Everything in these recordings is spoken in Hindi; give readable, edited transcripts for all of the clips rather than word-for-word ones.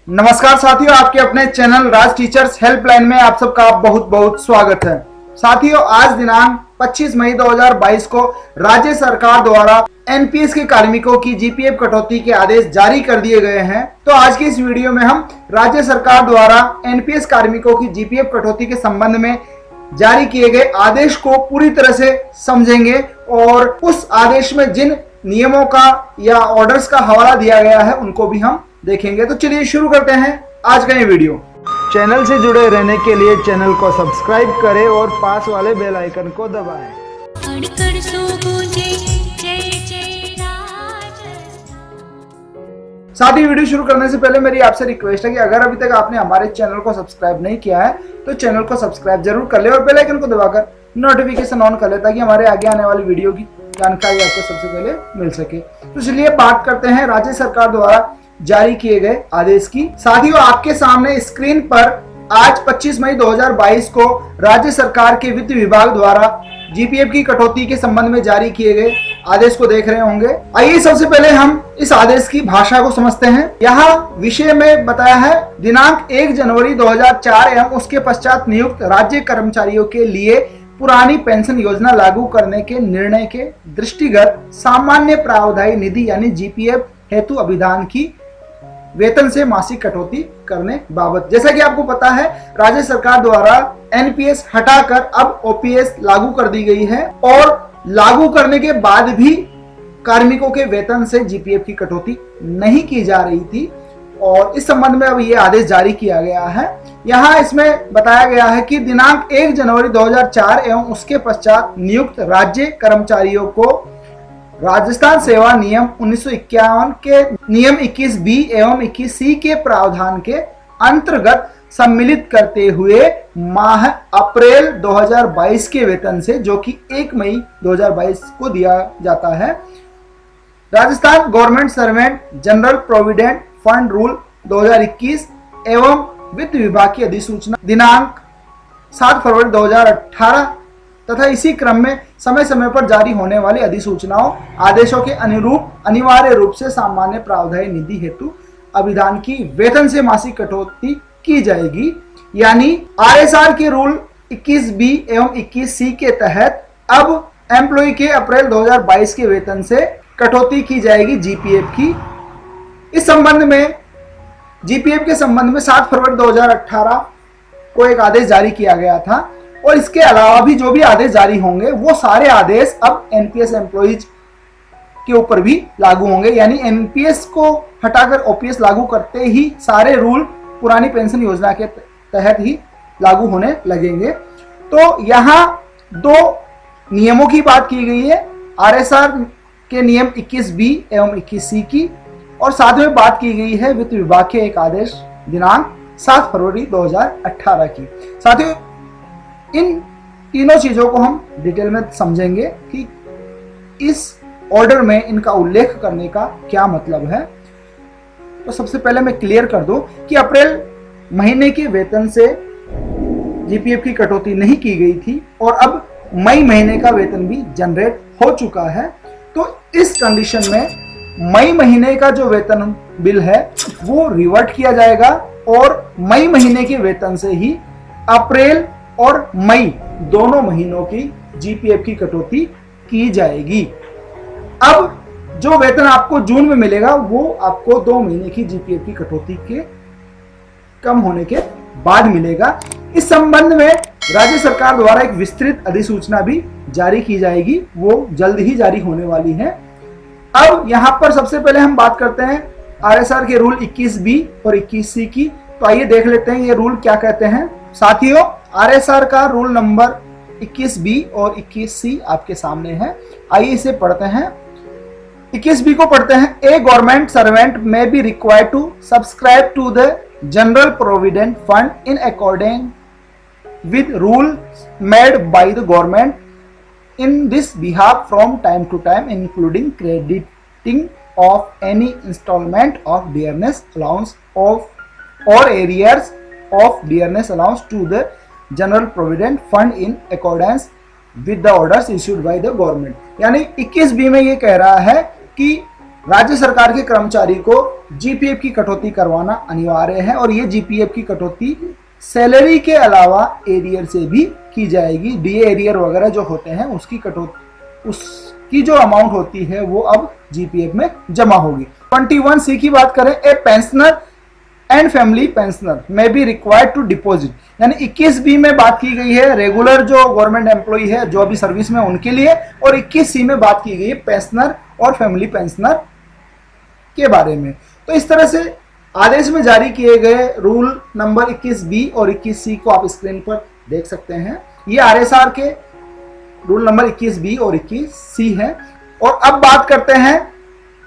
नमस्कार साथियों, आपके अपने चैनल राज टीचर्स हेल्पलाइन में आप सबका बहुत बहुत स्वागत है। साथियों, आज दिनांक 25 मई 2022 को राज्य सरकार द्वारा एनपीएस के कार्मिकों की जीपीएफ कटौती के आदेश जारी कर दिए गए हैं। तो आज की इस वीडियो में हम राज्य सरकार द्वारा एनपीएस कार्मिकों की जीपीएफ कटौती के संबंध में जारी किए गए आदेश को पूरी तरह से समझेंगे और उस आदेश में जिन नियमों का या ऑर्डर्स का हवाला दिया गया है उनको भी हम देखेंगे। तो चलिए शुरू करते हैं आज का ये वीडियो। चैनल से जुड़े रहने के लिए चैनल को सब्सक्राइब करें और पास वाले बेल आइकन को दबाएं। साथ ही वीडियो शुरू करने से पहले मेरी आपसे रिक्वेस्ट है कि अगर अभी तक आपने हमारे चैनल को सब्सक्राइब नहीं किया है तो चैनल को सब्सक्राइब जरूर कर ले और बेल आइकन को दबाकर नोटिफिकेशन ऑन कर ले ताकि हमारे आगे आने वाली वीडियो की जानकारी आपको सबसे पहले मिल सके। तो चलिए बात करते हैं राज्य सरकार द्वारा जारी किए गए आदेश की। साथियों, आपके सामने स्क्रीन पर आज 25 मई 2022 को राज्य सरकार के वित्त विभाग द्वारा जीपीएफ की कटौती के संबंध में जारी किए गए आदेश को देख रहे होंगे। आइए सबसे पहले हम इस आदेश की भाषा को समझते हैं। यहाँ विषय में बताया है दिनांक 1 जनवरी 2004 एवं उसके पश्चात नियुक्त राज्य कर्मचारियों के लिए पुरानी पेंशन योजना लागू करने के निर्णय के दृष्टिगत सामान्य प्रावधायी निधि यानी जीपीएफ हेतु अभिधान की वेतन से मासिक कटौती करने बाबत। जैसा कि आपको पता है, राज्य सरकार द्वारा एनपीएस हटाकर अब ओपीएस लागू कर दी गई है और लागू करने के बाद भी कार्मिकों के वेतन से जीपीएफ की कटौती नहीं की जा रही थी और इस संबंध में अब ये आदेश जारी किया गया है। यहाँ इसमें बताया गया है कि दिनांक 1 जनवरी 2004 एवं उसके पश्चात नियुक्त राज्य कर्मचारियों को राजस्थान सेवा नियम 1951 के नियम 21B एवं 21C के प्रावधान के अंतर्गत सम्मिलित करते हुए माह अप्रैल 2022 के वेतन से, जो कि 1 मई 2022 को दिया जाता है, Rajasthan government servant general provident fund rule 2021 एवं वित्त विभाग की अधिसूचना दिनांक 7 फरवरी 2018 तथा इसी क्रम में समय समय पर जारी होने वाली अधिसूचनाओं आदेशों के अनुरूप अनिवार्य रूप से सामान्य प्रावधायी निधि हेतु अभिधान की वेतन से मासिक कटौती की जाएगी। यानी आरएसआर के रूल 21B एवं 21C के तहत अब एम्प्लॉय के अप्रैल 2022 के वेतन से कटौती की जाएगी जीपीएफ की। इस संबंध में जीपीएफ के संबंध में 7 फरवरी 2018 को एक आदेश जारी किया गया था और इसके अलावा भी जो भी आदेश जारी होंगे वो सारे आदेश अब एनपीएस एम्प्लॉइज के ऊपर भी लागू होंगे। यानी एनपीएस को हटाकर ओपीएस लागू करते ही सारे रूल पुरानी पेंशन योजना के तहत ही लागू होने लगेंगे। तो यहाँ दो नियमों की बात की गई है, आरएसआर के नियम 21B एवं 21C की, और साथ में बात की गई है वित्त विभाग के एक आदेश दिनांक 7 फरवरी 2018 की। साथियों, इन तीनों चीजों को हम डिटेल में समझेंगे कि इस ऑर्डर में इनका उल्लेख करने का क्या मतलब है। तो सबसे पहले मैं क्लियर कर दूं कि अप्रैल महीने के वेतन से जीपीएफ की कटौती नहीं की गई थी और अब मई महीने का वेतन भी जनरेट हो चुका है। तो इस कंडीशन में मई महीने का जो वेतन बिल है वो रिवर्ट किया जाएगा और मई महीने के वेतन से ही अप्रैल और मई दोनों महीनों की जीपीएफ की कटौती की जाएगी। अब जो वेतन आपको जून में मिलेगा वो आपको 2 महीने की जीपीएफ की कटौती के कम होने के बाद मिलेगा। इस संबंध में राज्य सरकार द्वारा एक विस्तृत अधिसूचना भी जारी की जाएगी, वो जल्द ही जारी होने वाली है। अब यहाँ पर सबसे पहले हम बात करते हैं आरएसआर के रूल 21B और 21C की। तो आइए देख लेते हैं ये रूल क्या कहते हैं। साथियों, आरएसआर का रूल नंबर 21B और 21C आपके सामने है। आइए इसे पढ़ते हैं। 21B को पढ़ते हैं। A government servant may be required to subscribe to the general provident fund in according with rule made by the government in this behalf from time to time, including crediting of any installment of dearness allowance of or arrears of dearness allowance to the general provident fund in accordance with the orders issued by the government। यानी 21B में ये कह रहा है कि राज्य सरकार के कर्मचारी को जीपीएफ की कटौती करवाना अनिवार्य है और ये जीपीएफ की कटौती सैलरी के अलावा एरियर से भी की जाएगी। डीए एरियर वगैरह जो होते हैं उसकी कटौती, उसकी जो अमाउंट होती है वो अब जीपीएफ में जमा होगी। 21C की बात करें, ए पेंशनर एंड फैमिली पेंशनर में बी रिक्वायर्ड टू डिपॉजिट, यानी 21B में बात की गई है रेगुलर जो गवर्नमेंट एम्प्लॉई है जो अभी सर्विस में उनके लिए, और 21C में बात की गई है पेंशनर और फैमिली पेंशनर के बारे में। तो इस तरह से आदेश में जारी किए गए रूल नंबर 21B और 21C को आप स्क्रीन पर देख सकते हैं। ये RSR के रूल नंबर 21B और 21C है। और अब बात करते हैं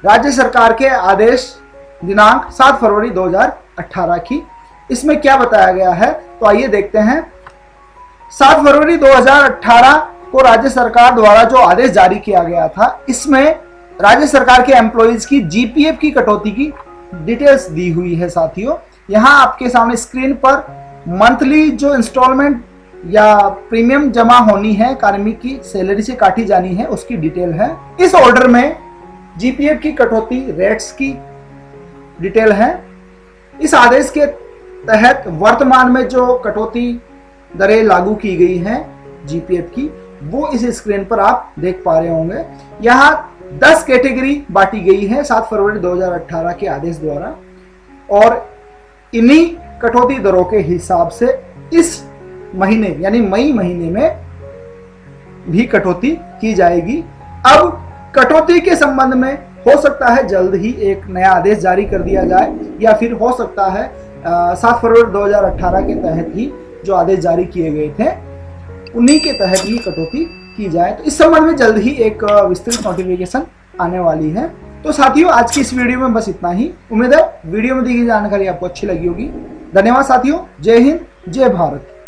राज्य सरकार के आदेश दिनांक 7 फरवरी 2018 की। इसमें क्या बताया गया है तो आइए देखते हैं। 7 फरवरी 2018 को राज्य सरकार द्वारा जो आदेश जारी किया गया था, इसमें राज्य सरकार के एम्प्लॉइज की जीपीएफ की कटौती की डिटेल्स दी हुई है साथियों। यहां आपके सामने स्क्रीन पर मंथली जो इंस्टॉलमेंट या प्रीमियम जमा होनी है कार्मिक की सैलरी से काटी जानी है उसकी डिटेल है। इस ऑर्डर में जीपीएफ की कटौती रेट्स की डिटेल है। इस आदेश के तहत वर्तमान में जो कटौती दरें लागू की गई हैं जीपीएफ की, वो इस स्क्रीन पर आप देख पा रहे होंगे। यहाँ 10 कैटेगरी बांटी गई है 7 फरवरी 2018 के आदेश द्वारा, और इन्हीं कटौती दरों के हिसाब से इस महीने यानी मई महीने में भी कटौती की जाएगी। अब कटौती के संबंध में हो सकता है जल्द ही एक नया आदेश जारी कर दिया जाए, या फिर हो सकता है 7 फरवरी 2018 के तहत ही जो आदेश जारी किए गए थे उन्हीं के तहत ही कटौती की जाए। तो इस संबंध में जल्द ही एक विस्तृत नोटिफिकेशन आने वाली है। तो साथियों, आज की इस वीडियो में बस इतना ही। उम्मीद है वीडियो में दी गई जानकारी आपको अच्छी लगी होगी। धन्यवाद साथियों। जय हिंद, जय भारत।